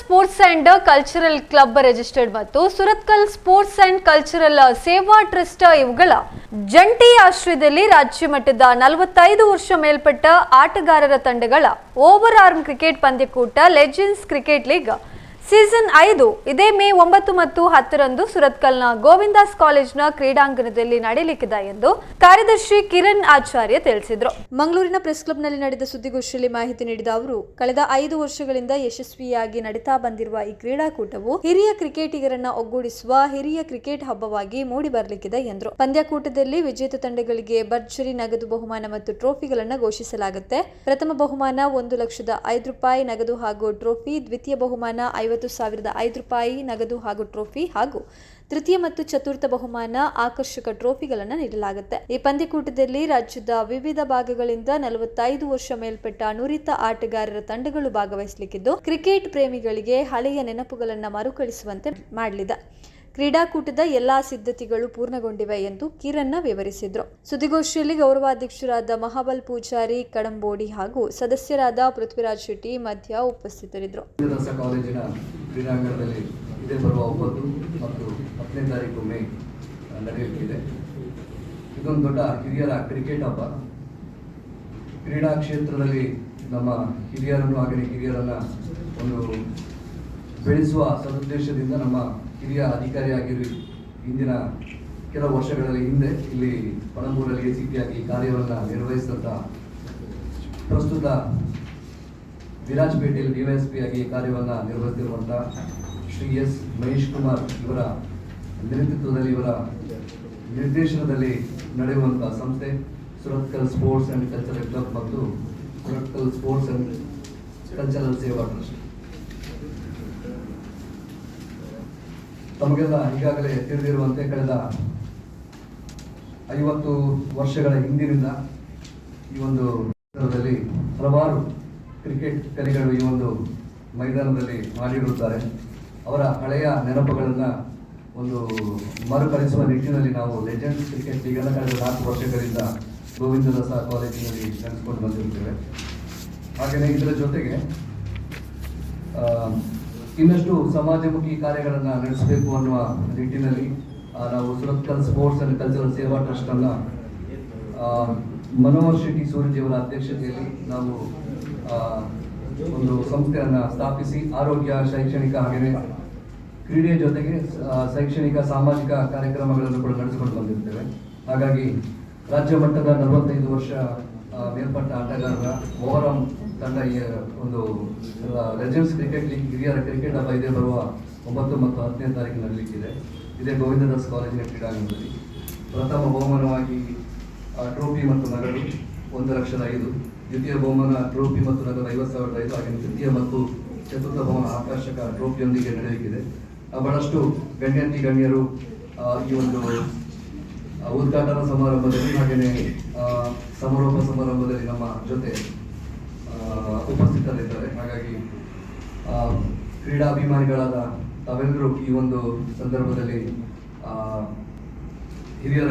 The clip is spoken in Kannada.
Sports and cultural club registered ಮತ್ತು ಸುರತ್ಕಲ್ ಸ್ಪೋರ್ಟ್ಸ್ ಅಂಡ್ ಕಲ್ಚರಲ್ ಸೇವಾ ಟ್ರಸ್ಟ್ ಇವುಗಳ ಜಂಟಿ ಆಶ್ರಯದಲ್ಲಿ ರಾಜ್ಯ ಮಟ್ಟದ 45 ವರ್ಷ ಮೇಲ್ಪಟ್ಟ ಆಟಗಾರರ ತಂಡಗಳ ಓವರ್ ಆರ್ಮ್ ಕ್ರಿಕೆಟ್ ಪಂದ್ಯಕೂಟ ಲೆಜೆಂಡ್ಸ್ ಕ್ರಿಕೆಟ್ ಲೀಗ್ ಸೀಸನ್ 5 ಇದೇ ಮೇ 9 ಮತ್ತು 10ರಂದು ಸುರತ್ಕಲ್ನ ಗೋವಿಂದಾಸ್ ಕಾಲೇಜಿನ ಕ್ರೀಡಾಂಗಣದಲ್ಲಿ ನಡೆಯಲಿಕ್ಕಿದೆ ಎಂದು ಕಾರ್ಯದರ್ಶಿ ಕಿರಣ್ ಆಚಾರ್ಯ ತಿಳಿಸಿದರು. ಮಂಗಳೂರಿನ ಪ್ರೆಸ್ ಕ್ಲಬ್ನಲ್ಲಿ ನಡೆದ ಸುದ್ದಿಗೋಷ್ಠಿಯಲ್ಲಿ ಮಾಹಿತಿ ನೀಡಿದ ಅವರು, ಕಳೆದ 5 ವರ್ಷಗಳಿಂದ ಯಶಸ್ವಿಯಾಗಿ ನಡೀತಾ ಬಂದಿರುವ ಈ ಕ್ರೀಡಾಕೂಟವು ಹಿರಿಯ ಕ್ರಿಕೆಟಿಗರನ್ನ ಒಗ್ಗೂಡಿಸುವ ಹಿರಿಯ ಕ್ರಿಕೆಟ್ ಹಬ್ಬವಾಗಿ ಮೂಡಿ ಬರಲಿಕ್ಕಿದೆ ಎಂದರು. ಪಂದ್ಯಕೂಟದಲ್ಲಿ ವಿಜೇತ ತಂಡಗಳಿಗೆ ಭರ್ಜರಿ ನಗದು ಬಹುಮಾನ ಮತ್ತು ಟ್ರೋಫಿಗಳನ್ನು ಘೋಷಿಸಲಾಗುತ್ತೆ. ಪ್ರಥಮ ಬಹುಮಾನ ₹1,05,000 ನಗದು ಹಾಗೂ ಟ್ರೋಫಿ, ದ್ವಿತೀಯ ಬಹುಮಾನ ₹50,500 ನಗದು ಹಾಗೂ ಟ್ರೋಫಿ ಹಾಗೂ ತೃತೀಯ ಮತ್ತು ಚತುರ್ಥ ಬಹುಮಾನ ಆಕರ್ಷಕ ಟ್ರೋಫಿಗಳನ್ನು ನೀಡಲಾಗುತ್ತೆ. ಈ ಪಂದ್ಯಕೂಟದಲ್ಲಿ ರಾಜ್ಯದ ವಿವಿಧ ಭಾಗಗಳಿಂದ 45 ವರ್ಷ ಮೇಲ್ಪಟ್ಟ ನುರಿತ ಆಟಗಾರರ ತಂಡಗಳು ಭಾಗವಹಿಸಲಿಕ್ಕಿದ್ದು, ಕ್ರಿಕೆಟ್ ಪ್ರೇಮಿಗಳಿಗೆ ಹಳೆಯ ನೆನಪುಗಳನ್ನು ಮರುಕಳಿಸುವಂತೆ ಮಾಡಲಿದೆ. ಕ್ರೀಡಾಕೂಟದ ಎಲ್ಲಾ ಸಿದ್ಧತೆಗಳು ಪೂರ್ಣಗೊಂಡಿವೆ ಎಂದು ಕಿರಣ್ ವಿವರಿಸಿದರು. ಸುದ್ದಿಗೋಷ್ಠಿಯಲ್ಲಿ ಗೌರವಾಧ್ಯಕ್ಷರಾದ ಮಹಾಬಲ್ ಪೂಜಾರಿ ಕಡಂಬೋಡಿ ಹಾಗೂ ಸದಸ್ಯರಾದ ಪೃಥ್ವಿರಾಜ್ ಶೆಟ್ಟಿ ಮಧ್ಯ ಉಪಸ್ಥಿತರಿದ್ದರು. ಕಾಲೇಜಿನ ಕ್ರೀಡಾಂಗಣದಲ್ಲಿ ಇದೇ ಬರುವ 9 ಮತ್ತು 10ನೇ ತಾರೀಕು ಮೇ ನಡೆಯಲಿದೆ. ಇದೊಂದು ದೊಡ್ಡ ಹಿರಿಯರ ಕ್ರಿಕೆಟ್ ಹಬ್ಬ. ಕ್ರೀಡಾ ಕ್ಷೇತ್ರದಲ್ಲಿ ನಮ್ಮ ಹಿರಿಯರನ್ನು ಹಾಗೆ ಕಿರಿಯರನ್ನ ಒಂದು ಬೆಳೆಸುವ ಸದುದ್ದೇಶದಿಂದ ನಮ್ಮ ಹಿರಿಯ ಅಧಿಕಾರಿಯಾಗಿರುವ ಇಂದಿನ ಕೆಲವು ವರ್ಷಗಳಲ್ಲಿ ಹಿಂದೆ ಇಲ್ಲಿ ಪಣಂಬೂರಲ್ಲಿ ಎಸಿಪಿಯಾಗಿ ಕಾರ್ಯವನ್ನು ನಿರ್ವಹಿಸಿದಂಥ ಪ್ರಸ್ತುತ ವಿರಾಜಪೇಟೆಯಲ್ಲಿ ಡಿವೈಎಸ್ಪಿ ಆಗಿ ಕಾರ್ಯವನ್ನು ನಿರ್ವಹಿಸಿರುವಂಥ ಶ್ರೀ ಎಸ್ ಮಹೇಶ್ ಕುಮಾರ್ ಇವರ ನೇತೃತ್ವದಲ್ಲಿ, ಇವರ ನಿರ್ದೇಶನದಲ್ಲಿ ನಡೆಯುವಂಥ ಸಂಸ್ಥೆ Surathkal sports and cultural club ಮತ್ತು ಸುರತ್ಕಲ್ ಸ್ಪೋರ್ಟ್ಸ್ ಆ್ಯಂಡ್ ಕಲ್ಚರಲ್ ಸೇವಾ ಟ್ರಸ್ಟ್. ತಮಗೆಲ್ಲ ಈಗಾಗಲೇ ತಿಳಿದಿರುವಂತೆ ಕಳೆದ 50 ವರ್ಷಗಳ ಹಿಂದಿನಿಂದ ಈ ಒಂದು ಕ್ಷೇತ್ರದಲ್ಲಿ ಹಲವಾರು ಕ್ರಿಕೆಟ್ ಕಲಿಗಳು ಈ ಒಂದು ಮೈದಾನದಲ್ಲಿ ಮಾಡಿರುತ್ತಾರೆ. ಅವರ ಹಳೆಯ ನೆನಪುಗಳನ್ನು ಒಂದು ಮರುಕಳಿಸುವ ನಿಟ್ಟಿನಲ್ಲಿ ನಾವು ಲೆಜೆಂಡ್ಸ್ ಕ್ರಿಕೆಟ್ ಲೀಗನ್ನು ಕಳೆದ 4 ವರ್ಷಗಳಿಂದ ಗೋವಿಂದದಾಸ ಕಾಲೇಜಿನಲ್ಲಿ ನಡೆಸಿಕೊಂಡು ಬಂದಿರುತ್ತೇವೆ. ಹಾಗೆಯೇ ಇದರ ಜೊತೆಗೆ ಇನ್ನಷ್ಟು ಸಮಾಜಮುಖಿ ಕಾರ್ಯಗಳನ್ನು ನಡೆಸಬೇಕು ಅನ್ನುವ ನಿಟ್ಟಿನಲ್ಲಿ ನಾವು ಸುರತ್ಕಲ್ ಸ್ಪೋರ್ಟ್ಸ್ ಆ್ಯಂಡ್ ಕಲ್ಚರಲ್ ಸೇವಾ ಟ್ರಸ್ಟ್ ಅನ್ನು ಮನೋಹರ್ ಶೆಟ್ಟಿ ಸೂರಜಿಯವರ ಅಧ್ಯಕ್ಷತೆಯಲ್ಲಿ ನಾವು ಒಂದು ಸಂಸ್ಥೆಯನ್ನು ಸ್ಥಾಪಿಸಿ ಆರೋಗ್ಯ, ಶೈಕ್ಷಣಿಕ ಹಾಗೆಯೇ ಕ್ರೀಡೆ ಜೊತೆಗೆ ಶೈಕ್ಷಣಿಕ ಸಾಮಾಜಿಕ ಕಾರ್ಯಕ್ರಮಗಳನ್ನು ಕೂಡ ನಡೆಸಿಕೊಂಡು ಬಂದಿರ್ತೇವೆ. ಹಾಗಾಗಿ ರಾಜ್ಯ ಮಟ್ಟದ 45 ವರ್ಷ ಮೇಲ್ಪಟ್ಟ ಆಟಗಾರರ ಓವರಾಲ್ ತಂಡ ಒಂದು ಲೆಜೆಂಡ್ಸ್ ಕ್ರಿಕೆಟ್ ಲೀಗ್ ಹಿರಿಯರ ಕ್ರಿಕೆಟ್ ಹಬ್ಬ ಇದೇ ಬರುವ 9 ಮತ್ತು 10ನೇ ತಾರೀಕು ನಡೆಯಲಿಕ್ಕಿದೆ. ಇದೇ ಗೋವಿಂದದಾಸ್ ಕಾಲೇಜಿನ ಕ್ರೀಡಾಂಗಣದಲ್ಲಿ ಪ್ರಥಮ ಬಹುಮಾನವಾಗಿ ಟ್ರೋಫಿ ಮತ್ತು ನಗದು ₹1,05,000, ದ್ವಿತೀಯ ಬಹುಮಾನ ಟ್ರೋಫಿ ಮತ್ತು ನಗದು ₹50,500, ಹಾಗೆ ತೃತೀಯ ಮತ್ತು ಚತುರ್ಥ ಬಹುಮಾನ ಆಕರ್ಷಕ ಟ್ರೋಫಿಯೊಂದಿಗೆ ನಡೆಯಲಿಕ್ಕಿದೆ. ಬಹಳಷ್ಟು ಗಣ್ಯರು ಈ ಒಂದು ಉದ್ಘಾಟನಾ ಸಮಾರಂಭದಲ್ಲಿ ಹಾಗೆಯೇ ಸಮಾರೋಪ ಸಮಾರಂಭದಲ್ಲಿ ನಮ್ಮ ಜೊತೆ ಉಪಸ್ಥಿತರಿದ್ದಾರೆ. ಹಾಗಾಗಿ ಕ್ರೀಡಾಭಿಮಾನಿಗಳಾದ ತಾವೆಲ್ಲರೂ ಈ ಒಂದು ಸಂದರ್ಭದಲ್ಲಿ ಹಿರಿಯರ